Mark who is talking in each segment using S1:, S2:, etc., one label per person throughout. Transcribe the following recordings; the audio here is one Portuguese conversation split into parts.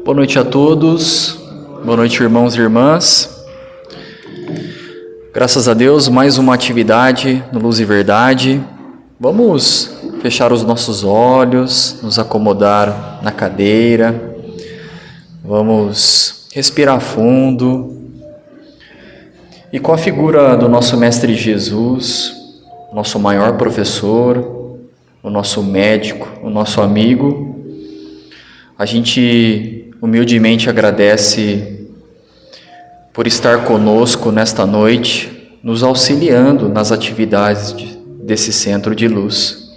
S1: Boa noite a todos, boa noite irmãos e irmãs. Graças a Deus, mais uma atividade no Luz e Verdade. Vamos fechar os nossos olhos, nos acomodar na cadeira, vamos respirar fundo e com a figura do nosso Mestre Jesus, nosso maior professor, o nosso médico, o nosso amigo, a gente humildemente agradece por estar conosco nesta noite, nos auxiliando nas atividades desse centro de luz.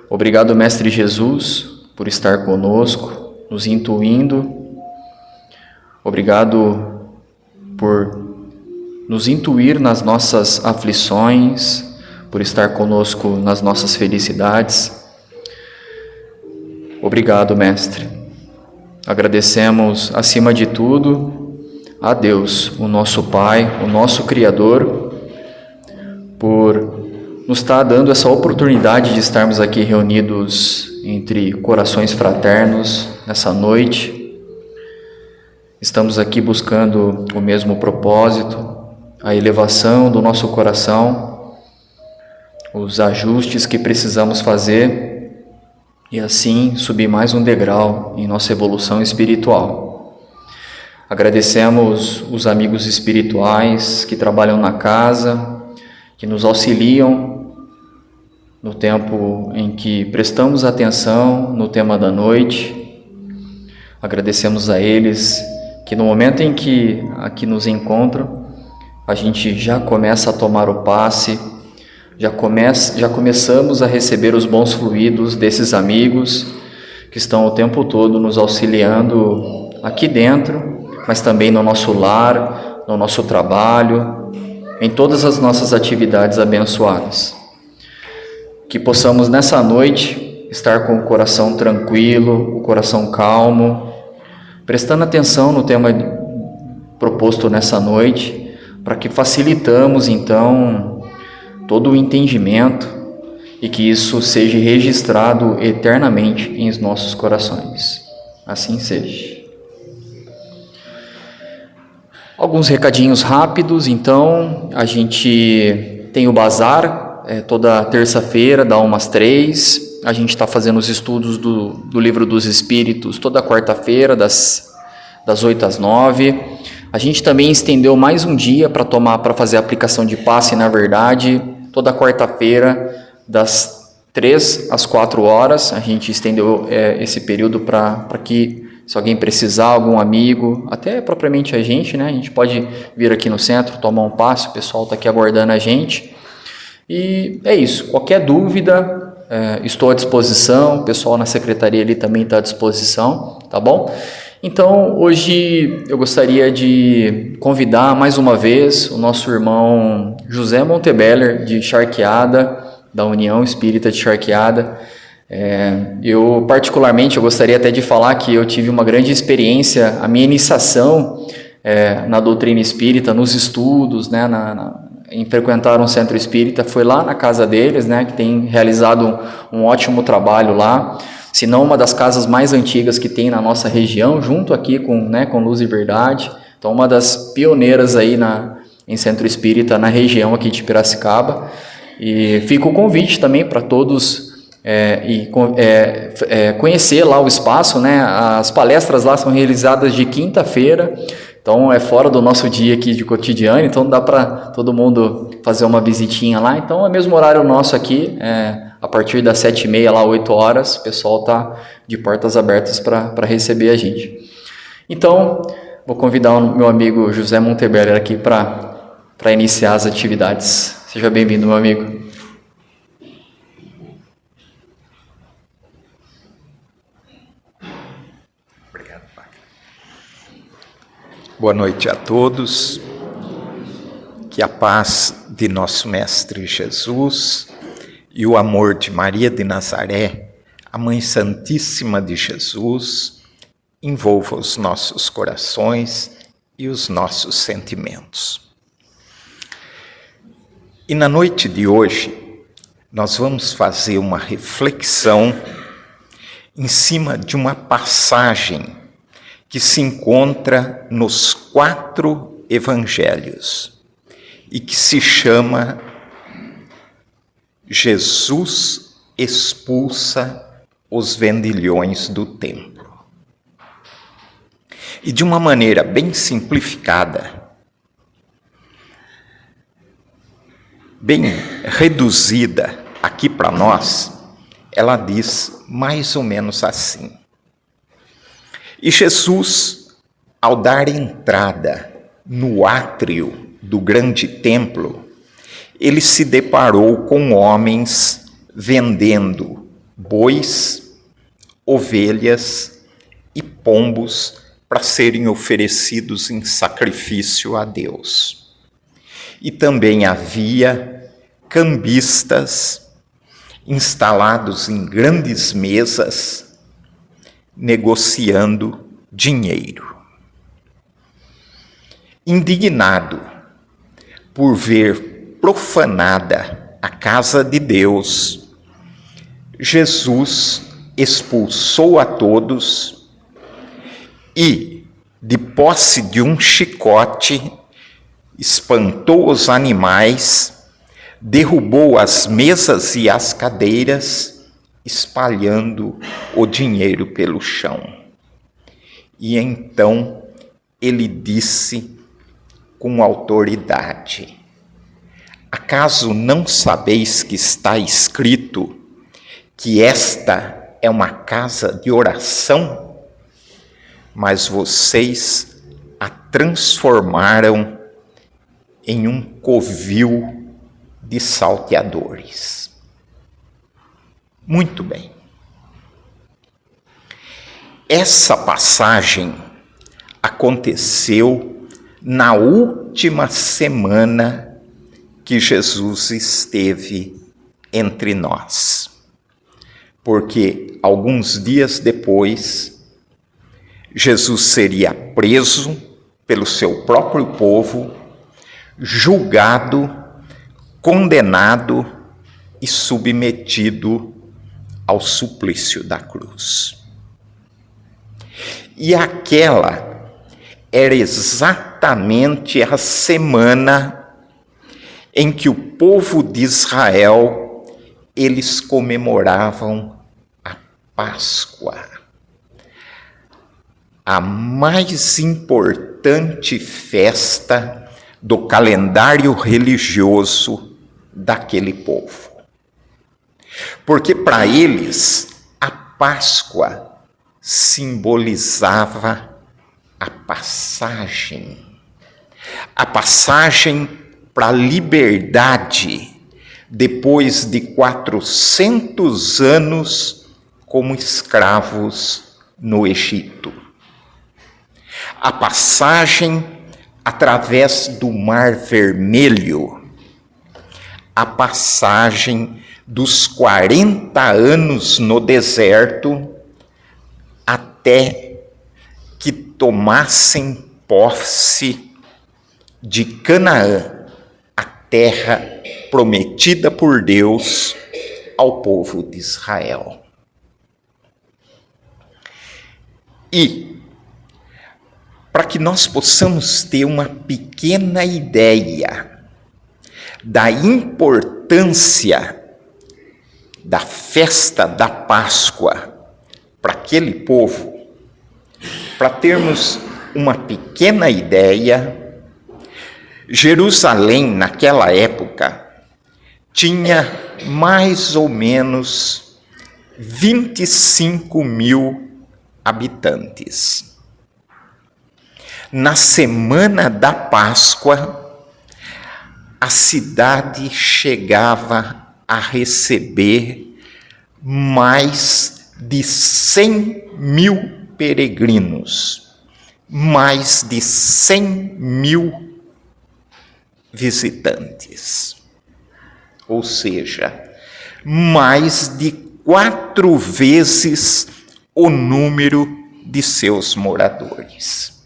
S1: Obrigado, Mestre Jesus, por estar conosco, nos intuindo. Obrigado por nos intuir nas nossas aflições, por estar conosco nas nossas felicidades. Obrigado, Mestre. Agradecemos, acima de tudo, a Deus, o nosso Pai, o nosso Criador, por nos estar dando essa oportunidade de estarmos aqui reunidos entre corações fraternos nessa noite. Estamos aqui buscando o mesmo propósito, a elevação do nosso coração, os ajustes que precisamos fazer e assim subir mais um degrau em nossa evolução espiritual. Agradecemos os amigos espirituais que trabalham na casa, que nos auxiliam no tempo em que prestamos atenção no tema da noite. Agradecemos a eles que no momento em que aqui nos encontram, a gente já começa a tomar o passe, já começamos a receber os bons fluidos desses amigos que estão o tempo todo nos auxiliando aqui dentro, mas também no nosso lar, no nosso trabalho, em todas as nossas atividades abençoadas. Que possamos nessa noite estar com o coração tranquilo, o coração calmo, prestando atenção no tema proposto nessa noite, para que facilitamos então todo o entendimento e que isso seja registrado eternamente em nossos corações. Assim seja. Alguns recadinhos rápidos, então, a gente tem o bazar, toda terça-feira, da 1 às 3, a gente está fazendo os estudos do Livro dos Espíritos toda quarta-feira, das 8 às 9. A gente também estendeu mais um dia para fazer a aplicação de passe, na verdade, toda quarta-feira, das 3 às 4 horas, a gente estendeu esse período para que, se alguém precisar, algum amigo, até propriamente a gente, né? A gente pode vir aqui no centro, tomar um passe, o pessoal está aqui aguardando a gente. E é isso, qualquer dúvida, estou à disposição, o pessoal na secretaria ali também está à disposição, tá bom? Então, hoje eu gostaria de convidar mais uma vez o nosso irmão José Montebeller, de Charqueada, da União Espírita de Charqueada. Eu gostaria até de falar que eu tive uma grande experiência, a minha iniciação na doutrina espírita, nos estudos, né, em frequentar um centro espírita, foi lá na casa deles, né, que tem realizado um ótimo trabalho lá. Se não uma das casas mais antigas que tem na nossa região, junto aqui com Luz e Verdade. Então, uma das pioneiras aí em Centro Espírita na região aqui de Piracicaba. E fica o convite também para todos conhecer lá o espaço, né? As palestras lá são realizadas de quinta-feira, então é fora do nosso dia aqui de cotidiano, então dá para todo mundo fazer uma visitinha lá. Então é o mesmo horário nosso aqui, a partir das 7h30, lá 8 horas, o pessoal está de portas abertas para receber a gente. Então, vou convidar o meu amigo José Montebeller aqui para iniciar as atividades. Seja bem-vindo, meu amigo.
S2: Obrigado, Pai. Boa noite a todos. Que a paz de nosso Mestre Jesus e o amor de Maria de Nazaré, a Mãe Santíssima de Jesus, envolva os nossos corações e os nossos sentimentos. E na noite de hoje, nós vamos fazer uma reflexão em cima de uma passagem que se encontra nos 4 evangelhos e que se chama Jesus expulsa os vendilhões do templo. E de uma maneira bem simplificada, bem reduzida aqui para nós, ela diz mais ou menos assim: e Jesus, ao dar entrada no átrio do grande templo, ele se deparou com homens vendendo bois, ovelhas e pombos para serem oferecidos em sacrifício a Deus. E também havia cambistas instalados em grandes mesas, negociando dinheiro. Indignado por ver profanada a casa de Deus, Jesus expulsou a todos e, de posse de um chicote, espantou os animais, derrubou as mesas e as cadeiras, espalhando o dinheiro pelo chão. E então ele disse com autoridade: acaso não sabeis que está escrito que esta é uma casa de oração? Mas vocês a transformaram em um covil de salteadores. Muito bem. Essa passagem aconteceu na última semana que Jesus esteve entre nós. Porque alguns dias depois, Jesus seria preso pelo seu próprio povo, julgado, condenado e submetido ao suplício da cruz. E aquela era exatamente a semana em que o povo de Israel, eles comemoravam a Páscoa, a mais importante festa do calendário religioso daquele povo. Porque para eles, a Páscoa simbolizava a passagem para a liberdade depois de 400 anos como escravos no Egito. A passagem através do Mar Vermelho, a passagem dos 40 anos no deserto, até que tomassem posse de Canaã, a terra prometida por Deus ao povo de Israel. E, para que nós possamos ter uma pequena ideia da importância da festa da Páscoa para aquele povo, para termos uma pequena ideia, Jerusalém, naquela época, tinha mais ou menos 25 mil habitantes. Na semana da Páscoa, a cidade chegava a receber mais de 100 mil peregrinos, mais de 100 mil visitantes. Ou seja, mais de 4 vezes o número de seus moradores.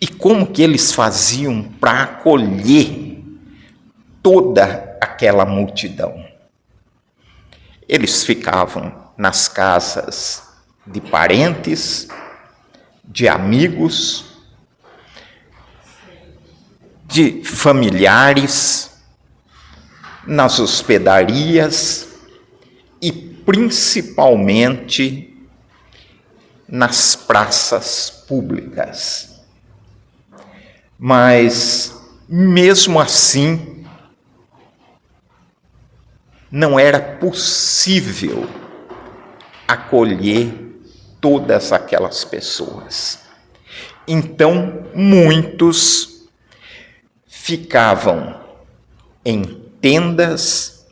S2: E como que eles faziam para acolher toda aquela multidão? Eles ficavam nas casas de parentes, de amigos, de familiares, nas hospedarias e principalmente nas praças públicas. Mas, mesmo assim, não era possível acolher todas aquelas pessoas. Então, muitos ficavam em tendas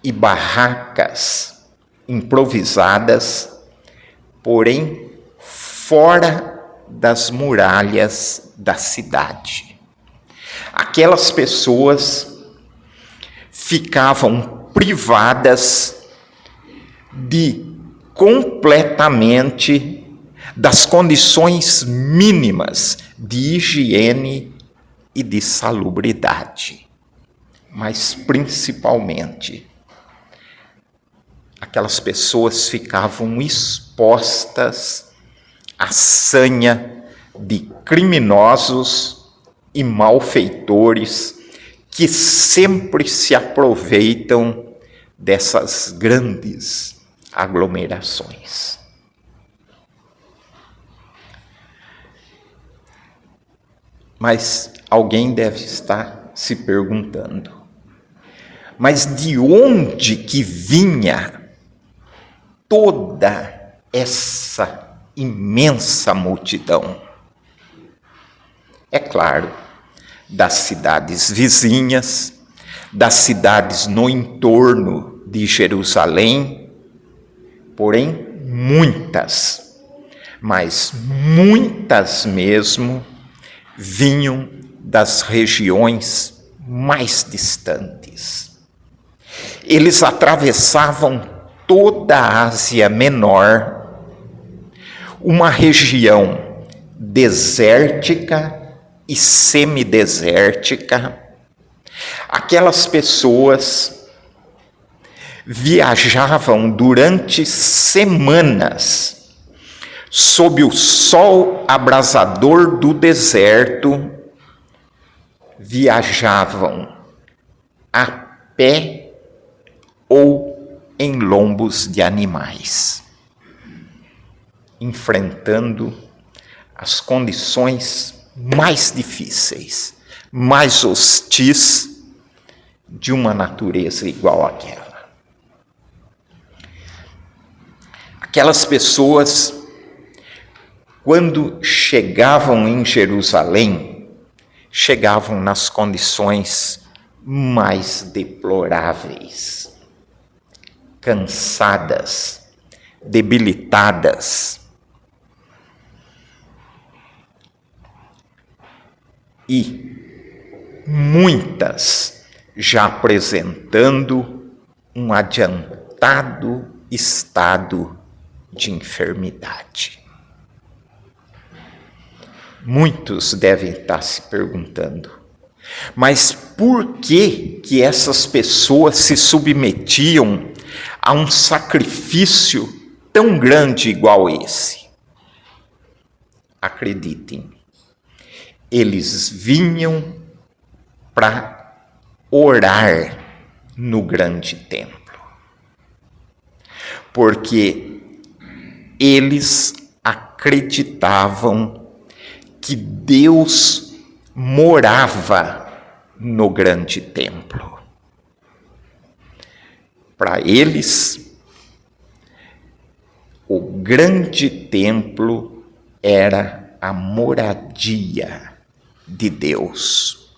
S2: e barracas improvisadas, porém fora das muralhas da cidade. Aquelas pessoas ficavam privadas completamente das condições mínimas de higiene e de salubridade. Mas, principalmente, aquelas pessoas ficavam expostas à sanha de criminosos e malfeitores que sempre se aproveitam dessas grandes aglomerações. Mas alguém deve estar se perguntando: mas de onde que vinha toda essa imensa multidão? É claro, das cidades vizinhas, das cidades no entorno de Jerusalém, porém muitas, mas muitas mesmo, vinham das regiões mais distantes. Eles atravessavam toda a Ásia Menor, uma região desértica e semidesértica. Aquelas pessoas viajavam durante semanas sob o sol abrasador do deserto, viajavam a pé ou em lombos de animais, enfrentando as condições mais difíceis, mais hostis de uma natureza igual àquela. Aquelas pessoas, quando chegavam em Jerusalém, chegavam nas condições mais deploráveis, cansadas, debilitadas. E muitas já apresentando um adiantado estado de enfermidade. Muitos devem estar se perguntando: mas por que essas pessoas se submetiam a um sacrifício tão grande igual esse? Acreditem, eles vinham para orar no grande templo, porque eles acreditavam que Deus morava no grande templo. Para eles, o grande templo era a moradia de Deus.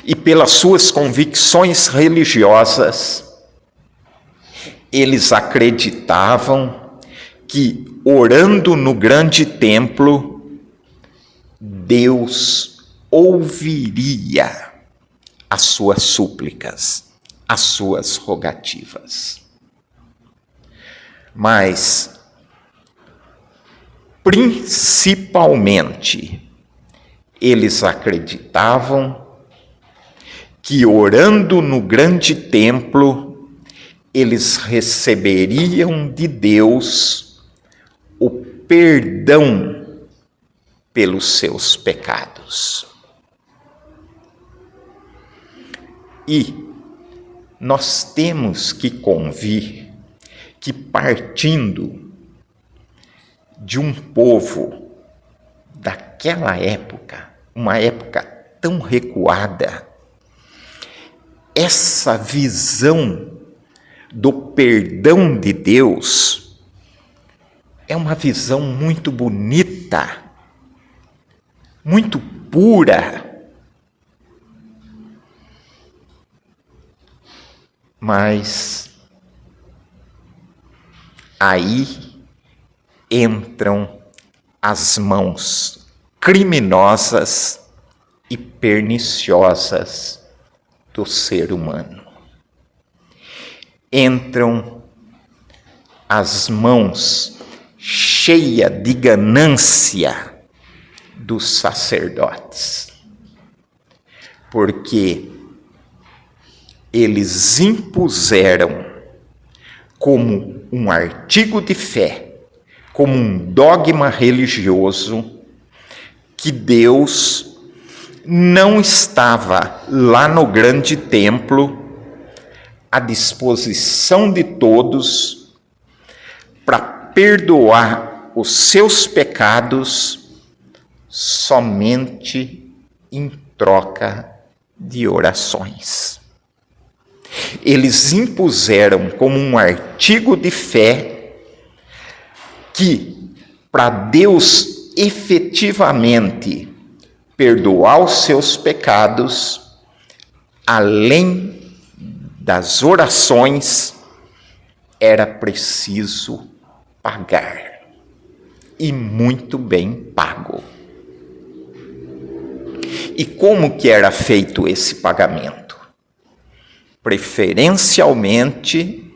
S2: E pelas suas convicções religiosas, eles acreditavam que, orando no grande templo, Deus ouviria as suas súplicas, as suas rogativas. Mas, principalmente, eles acreditavam que, orando no grande templo, eles receberiam de Deus o perdão pelos seus pecados. E nós temos que convir que, partindo de um povo daquela época, uma época tão recuada, essa visão do perdão de Deus é uma visão muito bonita, muito pura. Mas aí entram as mãos criminosas e perniciosas do ser humano. Entram as mãos cheias de ganância dos sacerdotes, porque eles impuseram como um artigo de fé, como um dogma religioso, que Deus não estava lá no grande templo à disposição de todos para perdoar os seus pecados somente em troca de orações. Eles impuseram como um artigo de fé que, para Deus efetivamente perdoar os seus pecados, além das orações, era preciso pagar, e muito bem pago. E como que era feito esse pagamento? Preferencialmente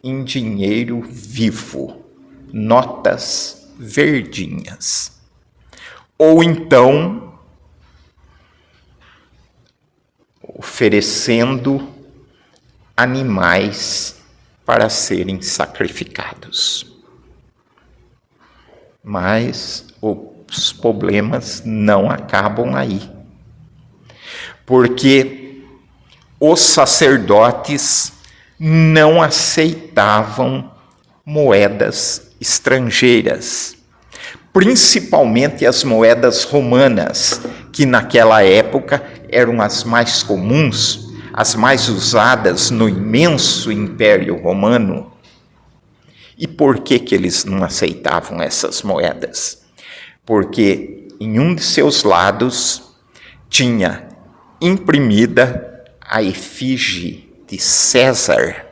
S2: em dinheiro vivo, notas verdinhas. Ou então, oferecendo animais para serem sacrificados. Mas os problemas não acabam aí. Porque os sacerdotes não aceitavam moedas estrangeiras, principalmente as moedas romanas, que naquela época eram as mais comuns, as mais usadas no imenso Império Romano. E por que eles não aceitavam essas moedas? Porque em um de seus lados tinha imprimida a efígie de César,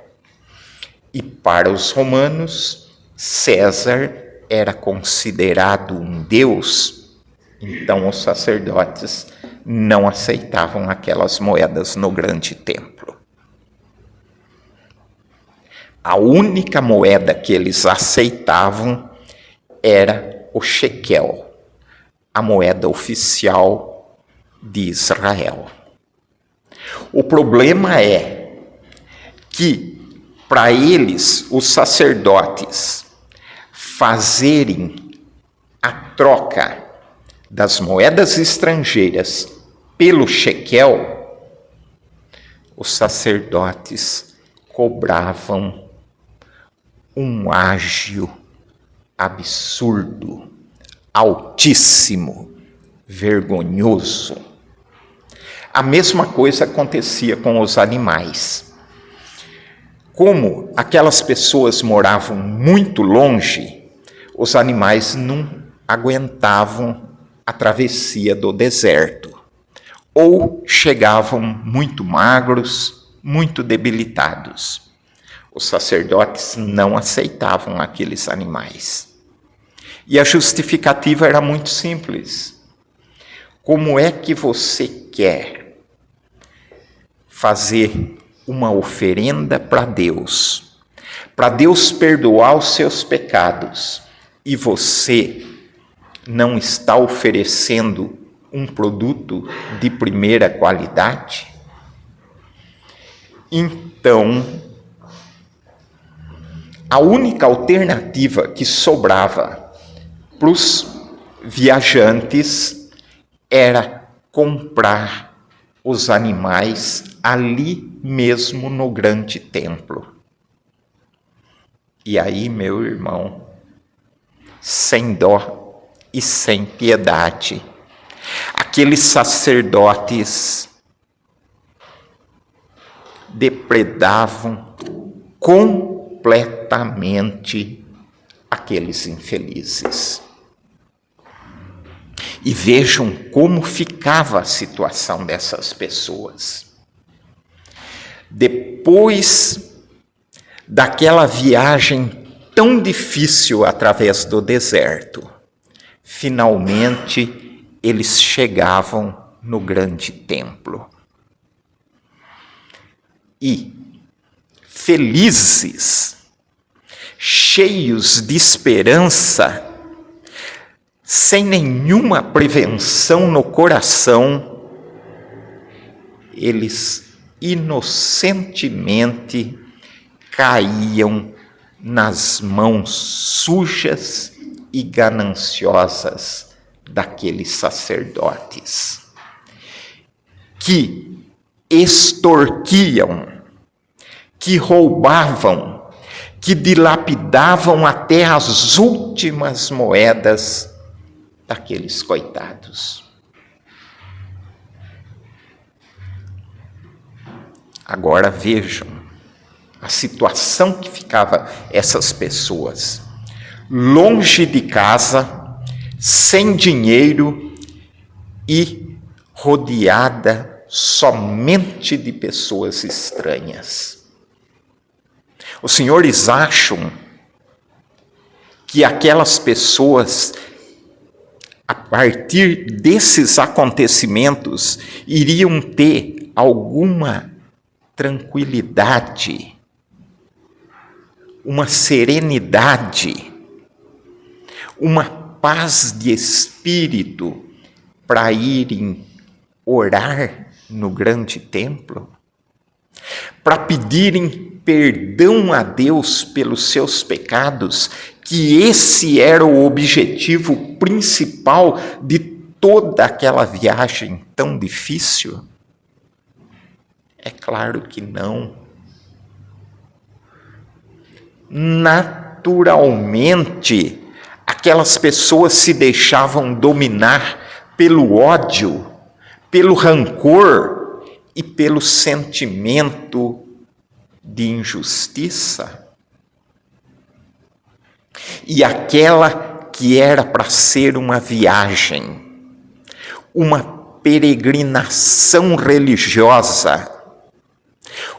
S2: e para os romanos, César era considerado um deus, então os sacerdotes não aceitavam aquelas moedas no grande templo. A única moeda que eles aceitavam era o shekel, a moeda oficial de Israel. O problema é que, para eles, os sacerdotes, fazerem a troca das moedas estrangeiras pelo shekel, os sacerdotes cobravam um ágio absurdo, altíssimo, vergonhoso. A mesma coisa acontecia com os animais. Como aquelas pessoas moravam muito longe, os animais não aguentavam a travessia do deserto, ou chegavam muito magros, muito debilitados. Os sacerdotes não aceitavam aqueles animais. E a justificativa era muito simples. Como é que você quer fazer uma oferenda para Deus perdoar os seus pecados, e você não está oferecendo um produto de primeira qualidade? Então, a única alternativa que sobrava para os viajantes era comprar os animais ali mesmo no grande templo. E aí, meu irmão, sem dó e sem piedade, aqueles sacerdotes depredavam completamente aqueles infelizes. E vejam como ficava a situação dessas pessoas. Depois daquela viagem tão difícil através do deserto, finalmente eles chegavam no grande templo. E, felizes, cheios de esperança, sem nenhuma prevenção no coração, eles inocentemente caíam nas mãos sujas e gananciosas daqueles sacerdotes, que extorquiam, que roubavam, que dilapidavam até as últimas moedas daqueles coitados. Agora vejam a situação que ficava essas pessoas, longe de casa, sem dinheiro e rodeada somente de pessoas estranhas. Os senhores acham que aquelas pessoas, a partir desses acontecimentos, iriam ter alguma tranquilidade, uma serenidade, uma paz de espírito para irem orar no grande templo, para pedirem perdão a Deus pelos seus pecados, que esse era o objetivo principal de toda aquela viagem tão difícil? É claro que não. Naturalmente, aquelas pessoas se deixavam dominar pelo ódio, pelo rancor e pelo sentimento de injustiça. E aquela que era para ser uma viagem, uma peregrinação religiosa,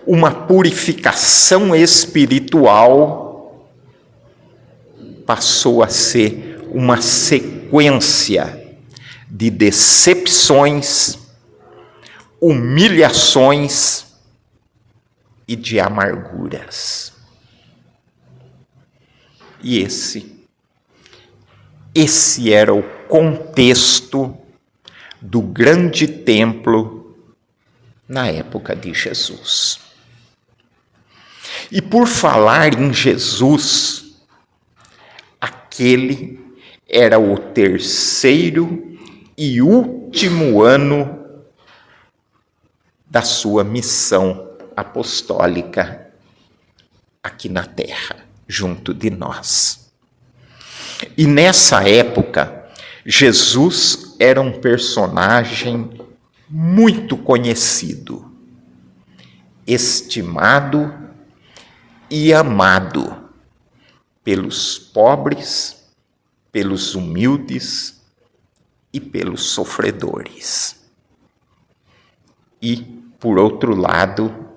S2: uma purificação espiritual, passou a ser uma sequência de decepções, humilhações e de amarguras. E esse era o contexto do grande templo na época de Jesus. E por falar em Jesus, aquele era o terceiro e último ano da sua missão apostólica aqui na Terra, junto de nós. E nessa época, Jesus era um personagem muito conhecido, estimado e amado pelos pobres, pelos humildes e pelos sofredores. E, por outro lado,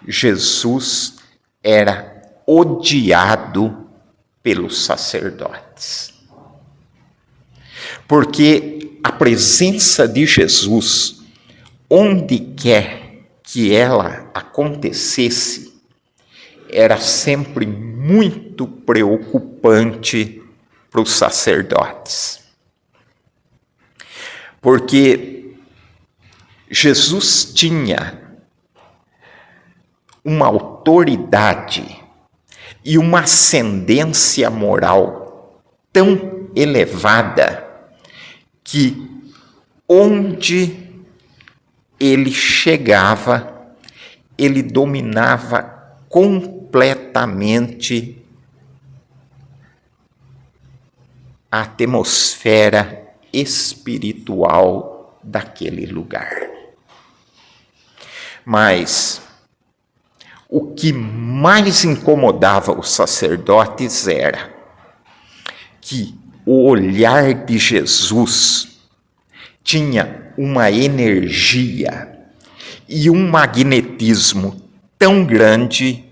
S2: Jesus era odiado pelos sacerdotes. Porque a presença de Jesus, onde quer que ela acontecesse, era sempre muito preocupante para os sacerdotes. Porque Jesus tinha uma autoridade e uma ascendência moral tão elevada que onde ele chegava, ele dominava completamente a atmosfera espiritual daquele lugar. Mas o que mais incomodava os sacerdotes era que o olhar de Jesus tinha uma energia e um magnetismo tão grande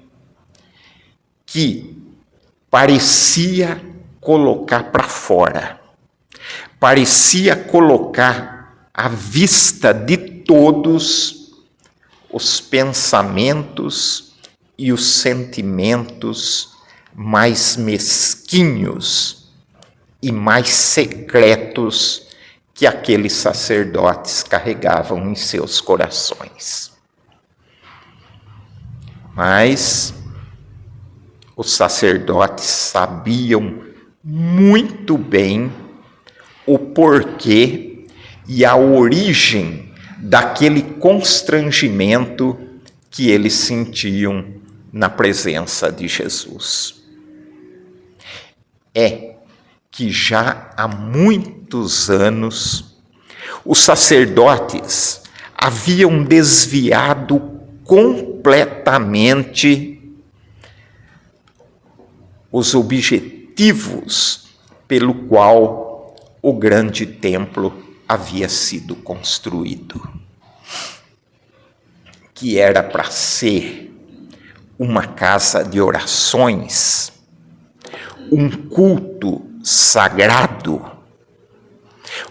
S2: que parecia colocar para fora, parecia colocar à vista de todos os pensamentos e os sentimentos mais mesquinhos e mais secretos que aqueles sacerdotes carregavam em seus corações. Mas os sacerdotes sabiam muito bem o porquê e a origem daquele constrangimento que eles sentiam na presença de Jesus. É que já há muitos anos os sacerdotes haviam desviado completamente os objetivos pelo qual o grande templo havia sido construído, que era para ser uma casa de orações, um culto sagrado,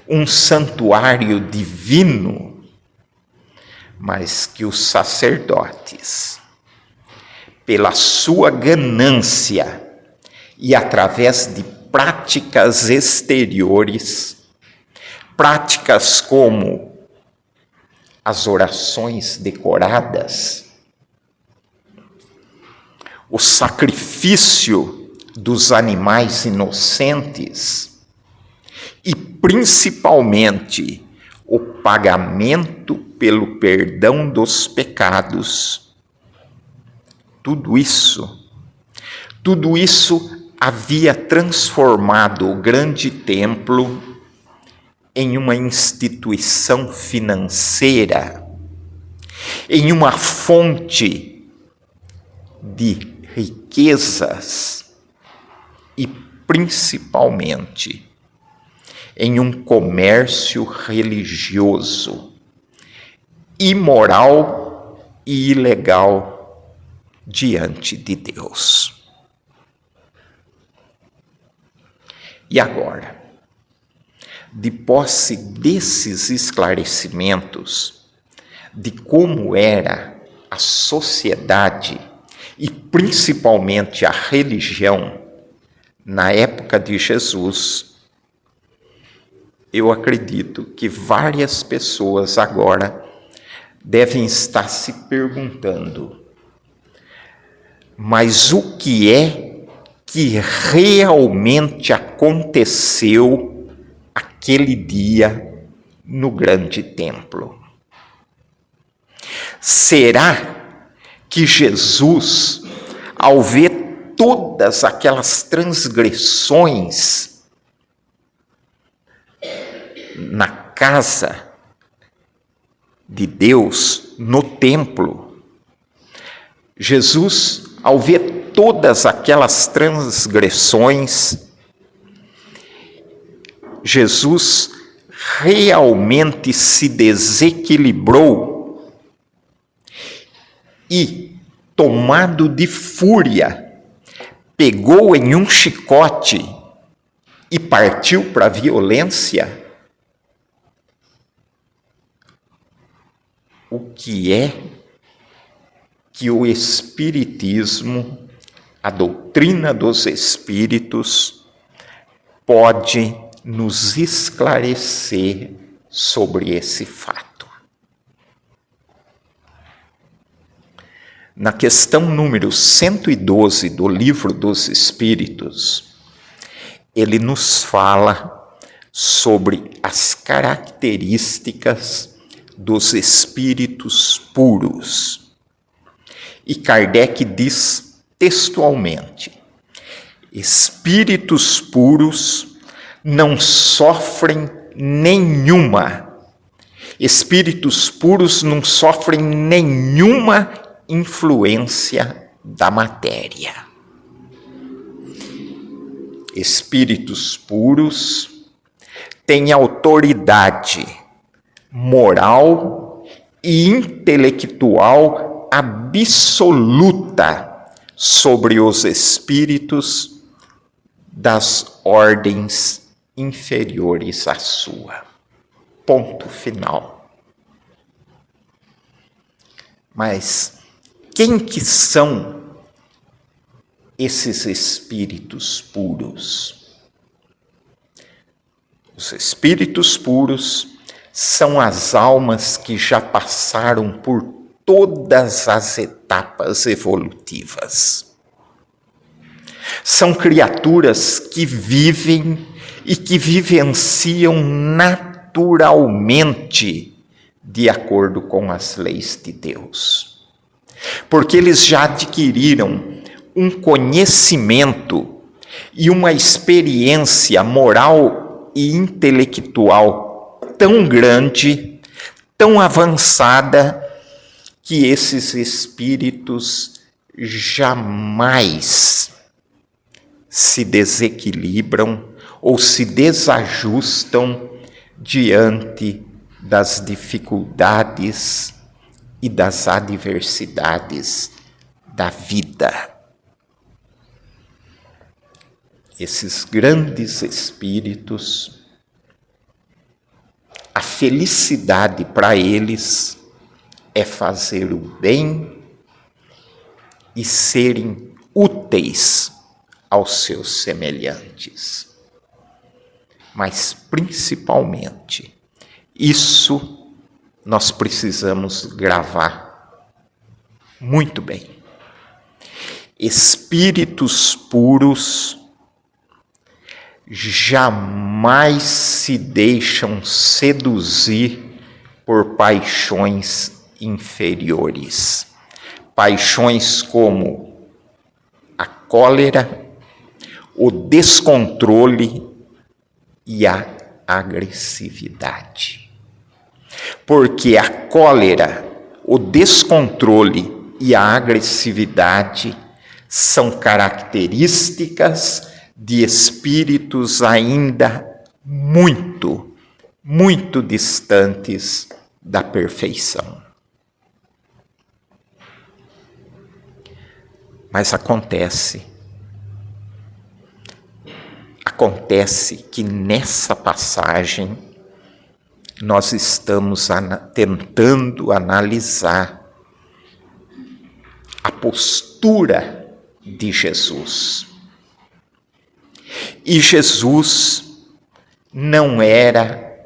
S2: um santuário divino, mas que os sacerdotes, pela sua ganância e através de práticas exteriores, práticas como as orações decoradas, o sacrifício dos animais inocentes e, principalmente, o pagamento pelo perdão dos pecados. Tudo isso havia transformado o grande templo em uma instituição financeira, em uma fonte de riquezas e, principalmente, em um comércio religioso, imoral e ilegal diante de Deus. E agora, de posse desses esclarecimentos de como era a sociedade e principalmente a religião na época de Jesus, eu acredito que várias pessoas agora devem estar se perguntando: mas o que é que realmente aconteceu aquele dia no grande templo? Será que Jesus, ao ver todas aquelas transgressões na casa de Deus, no templo, Jesus, ao ver todas aquelas transgressões, Jesus realmente se desequilibrou e, tomado de fúria, pegou em um chicote e partiu para a violência? O que é que o Espiritismo, a doutrina dos Espíritos, pode nos esclarecer sobre esse fato? Na questão número 112 do Livro dos Espíritos, ele nos fala sobre as características dos espíritos puros. E Kardec diz textualmente: espíritos puros não sofrem espíritos puros não sofrem nenhuma influência da matéria. Espíritos puros têm autoridade moral e intelectual absoluta sobre os espíritos das ordens inferiores à sua. Ponto final. Mas quem que são esses espíritos puros? Os espíritos puros são as almas que já passaram por todas as etapas evolutivas. São criaturas que vivem e que vivenciam naturalmente de acordo com as leis de Deus. Porque eles já adquiriram um conhecimento e uma experiência moral e intelectual tão grande, tão avançada, que esses espíritos jamais se desequilibram ou se desajustam diante das dificuldades e das adversidades da vida. Esses grandes espíritos, a felicidade para eles é fazer o bem e serem úteis aos seus semelhantes. Mas, principalmente, isso nós precisamos gravar muito bem. Espíritos puros jamais se deixam seduzir por paixões inferiores. Paixões como a cólera, o descontrole e a agressividade. Porque a cólera, o descontrole e a agressividade são características de espíritos ainda muito, muito distantes da perfeição. Mas acontece que nessa passagem nós estamos tentando analisar a postura de Jesus. E Jesus não era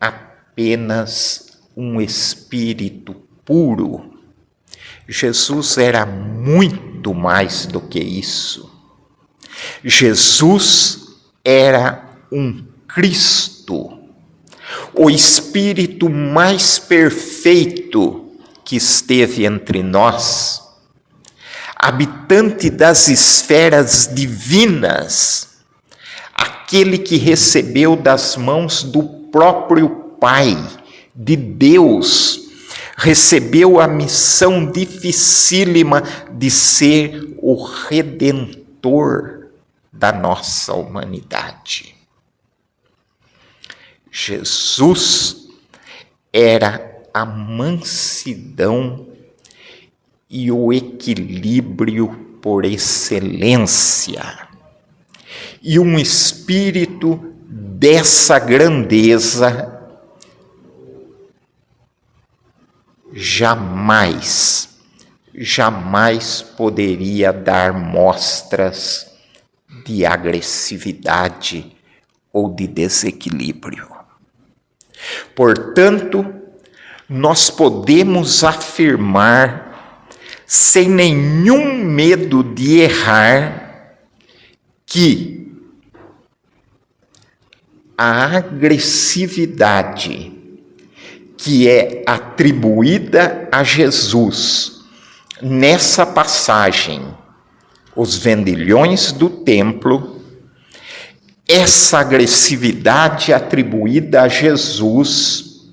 S2: apenas um espírito puro. Jesus era muito mais do que isso. Jesus era um Cristo, o espírito mais perfeito que esteve entre nós, habitante das esferas divinas, aquele que recebeu das mãos do próprio Pai, de Deus, recebeu a missão dificílima de ser o Redentor da nossa humanidade. Jesus era a mansidão e o equilíbrio por excelência. E um espírito dessa grandeza jamais poderia dar mostras de agressividade ou de desequilíbrio. Portanto, nós podemos afirmar, sem nenhum medo de errar, que a agressividade que é atribuída a Jesus nessa passagem, os vendilhões do templo, essa agressividade atribuída a Jesus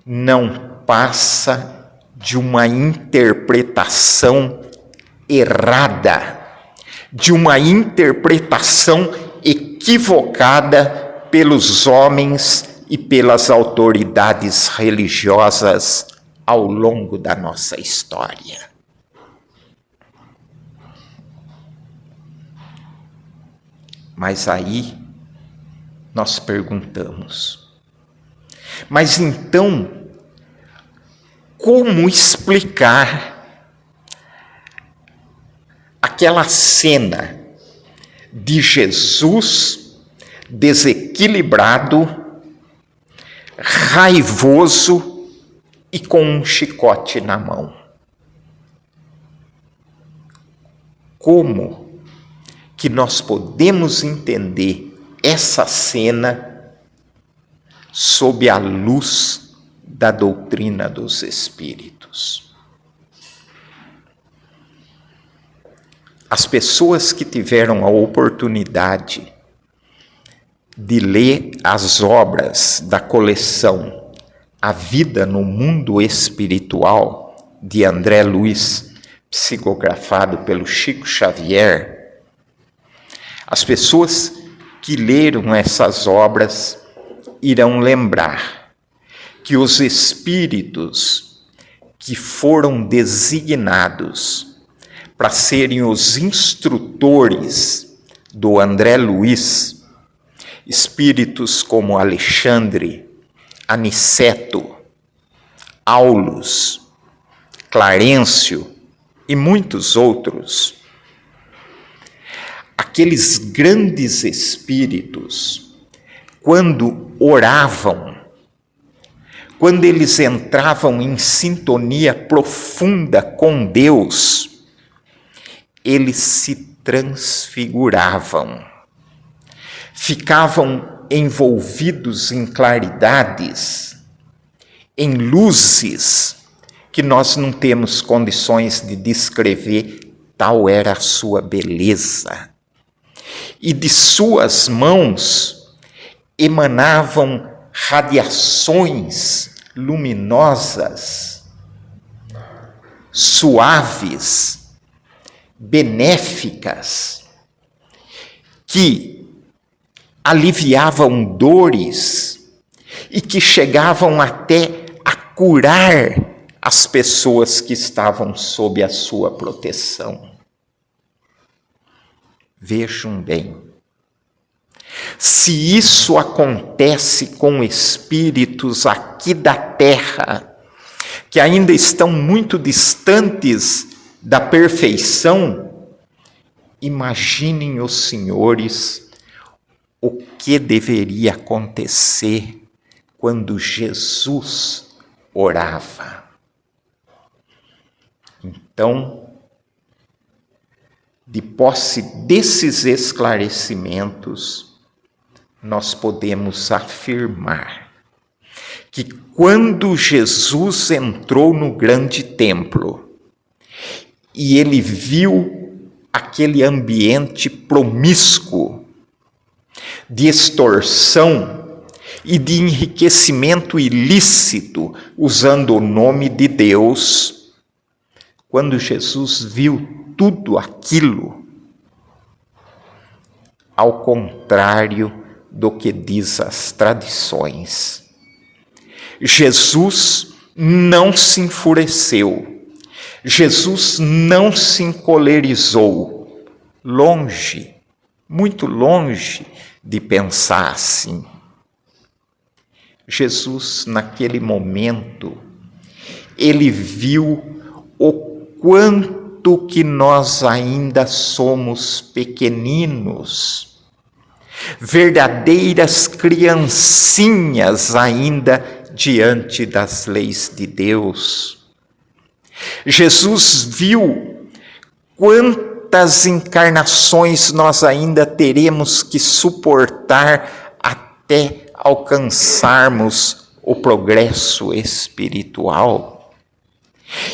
S2: não passa de uma interpretação errada, de uma interpretação equivocada pelos homens e pelas autoridades religiosas ao longo da nossa história. Mas aí nós perguntamos, mas então, como explicar aquela cena de Jesus desequilibrado, raivoso e com um chicote na mão? Como que nós podemos entender essa cena sob a luz da doutrina dos Espíritos? As pessoas que tiveram a oportunidade de ler as obras da coleção A Vida no Mundo Espiritual, de André Luiz, psicografado pelo Chico Xavier, as pessoas que leram essas obras irão lembrar que os espíritos que foram designados para serem os instrutores do André Luiz, espíritos como Alexandre, Aniceto, Aulus, Clarencio e muitos outros, aqueles grandes espíritos, quando oravam, quando eles entravam em sintonia profunda com Deus, eles se transfiguravam, ficavam envolvidos em claridades, em luzes que nós não temos condições de descrever, tal era a sua beleza. E de suas mãos emanavam radiações luminosas, suaves, benéficas, que aliviavam dores e que chegavam até a curar as pessoas que estavam sob a sua proteção. Vejam bem, se isso acontece com espíritos aqui da Terra, que ainda estão muito distantes da perfeição, imaginem os senhores o que deveria acontecer quando Jesus orava. Então, de posse desses esclarecimentos, nós podemos afirmar que quando Jesus entrou no grande templo e ele viu aquele ambiente promíscuo de extorsão e de enriquecimento ilícito, usando o nome de Deus, quando Jesus viu tudo aquilo, ao contrário do que diz as tradições, Jesus não se enfureceu, Jesus não se encolerizou, longe, muito longe de pensar assim. Jesus, naquele momento, ele viu o quanto que nós ainda somos pequeninos, verdadeiras criancinhas ainda diante das leis de Deus. Jesus viu quanta quantas encarnações nós ainda teremos que suportar até alcançarmos o progresso espiritual.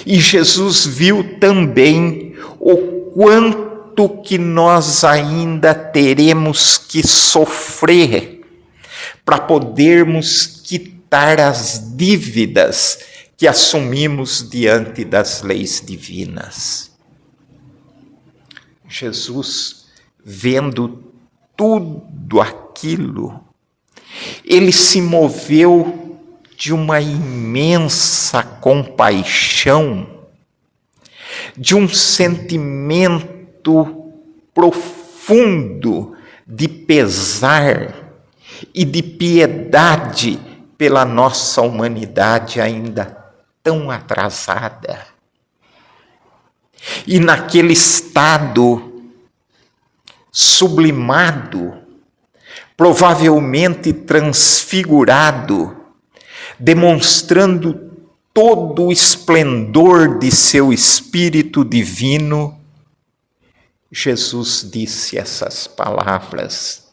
S2: E Jesus viu também o quanto que nós ainda teremos que sofrer para podermos quitar as dívidas que assumimos diante das leis divinas. Jesus, vendo tudo aquilo, ele se moveu de uma imensa compaixão, de um sentimento profundo de pesar e de piedade pela nossa humanidade ainda tão atrasada. E naquele estado sublimado, provavelmente transfigurado, demonstrando todo o esplendor de seu Espírito Divino, Jesus disse essas palavras: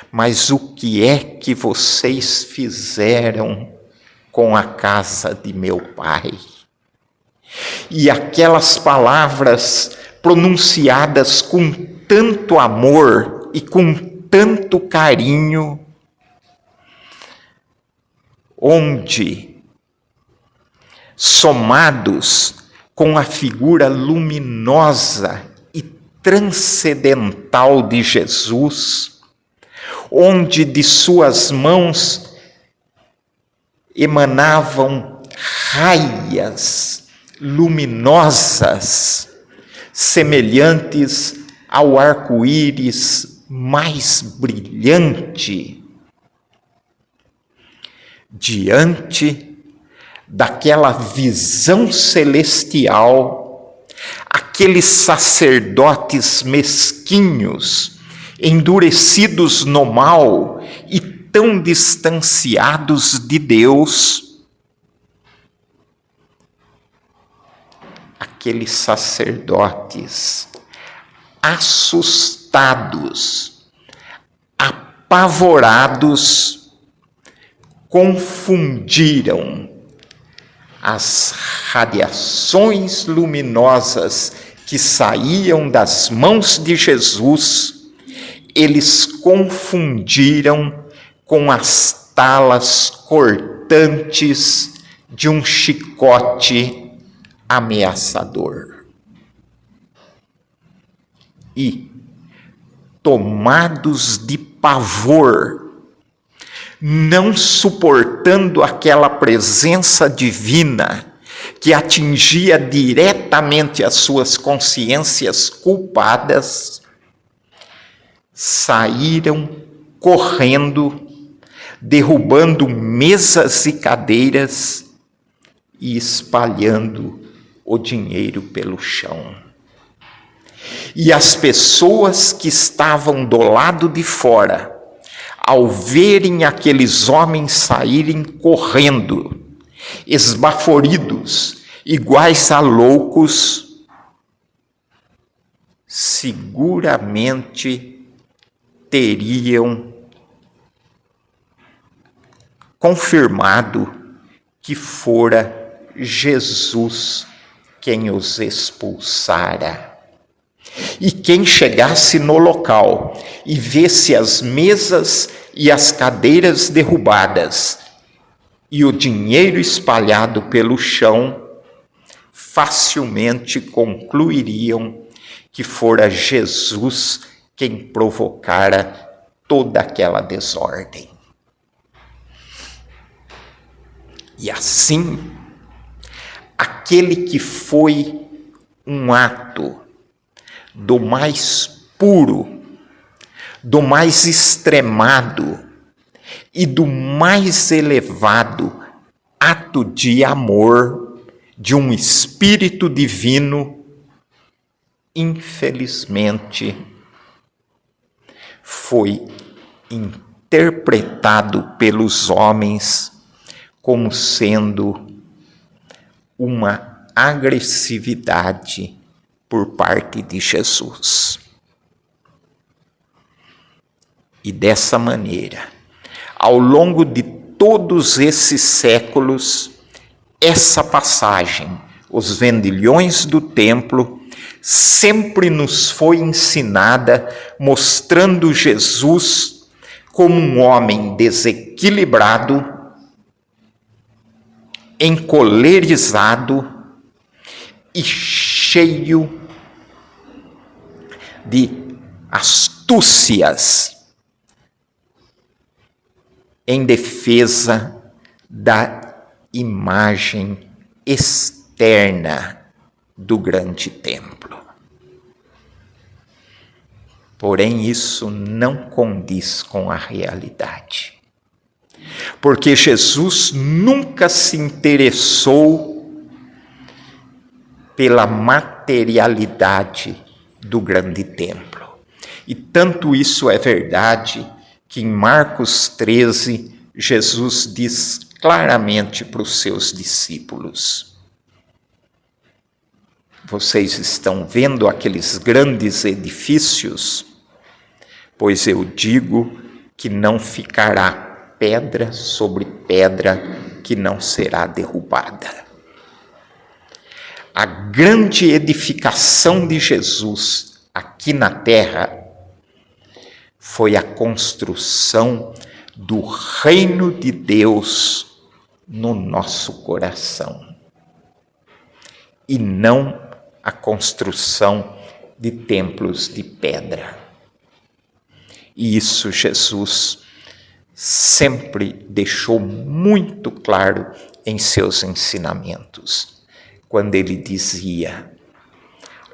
S2: mas o que é que vocês fizeram com a casa de meu pai? E aquelas palavras pronunciadas com tanto amor e com tanto carinho, onde, somados com a figura luminosa e transcendental de Jesus, onde de suas mãos emanavam raias luminosas, semelhantes ao arco-íris mais brilhante, diante daquela visão celestial, aqueles sacerdotes mesquinhos, endurecidos no mal e tão distanciados de Deus, aqueles sacerdotes assustados, apavorados, confundiram as radiações luminosas que saíam das mãos de Jesus, eles confundiram com as talas cortantes de um chicote ameaçador. E, tomados de pavor, não suportando aquela presença divina que atingia diretamente as suas consciências culpadas, saíram correndo, derrubando mesas e cadeiras e espalhando o dinheiro pelo chão. E as pessoas que estavam do lado de fora, ao verem aqueles homens saírem correndo, esbaforidos, iguais a loucos, seguramente teriam confirmado que fora Jesus quem os expulsara. E quem chegasse no local e visse as mesas e as cadeiras derrubadas e o dinheiro espalhado pelo chão, facilmente concluiriam que fora Jesus quem provocara toda aquela desordem. E assim, aquele que foi um ato do mais puro, do mais extremado e do mais elevado ato de amor de um Espírito Divino, infelizmente, foi interpretado pelos homens como sendo uma agressividade por parte de Jesus. E dessa maneira, ao longo de todos esses séculos, essa passagem, os vendilhões do templo, sempre nos foi ensinada, mostrando Jesus como um homem desequilibrado, encolerizado e cheio de astúcias em defesa da imagem externa do grande templo. Porém, isso não condiz com a realidade. Porque Jesus nunca se interessou pela materialidade do grande templo. E tanto isso é verdade que em Marcos 13, Jesus diz claramente para os seus discípulos: vocês estão vendo aqueles grandes edifícios? Pois eu digo que não ficará pedra sobre pedra que não será derrubada. A grande edificação de Jesus aqui na terra foi a construção do reino de Deus no nosso coração, e não a construção de templos de pedra. E isso Jesus sempre deixou muito claro em seus ensinamentos, quando ele dizia: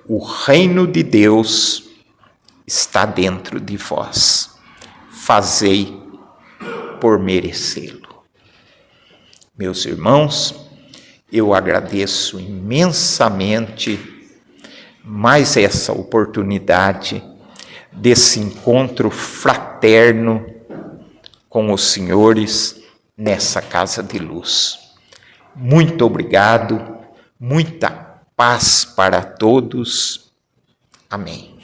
S2: o reino de Deus está dentro de vós, fazei por merecê-lo. Meus irmãos, eu agradeço imensamente mais essa oportunidade desse encontro fraterno com os senhores nessa casa de luz. Muito obrigado, muita paz para todos. Amém.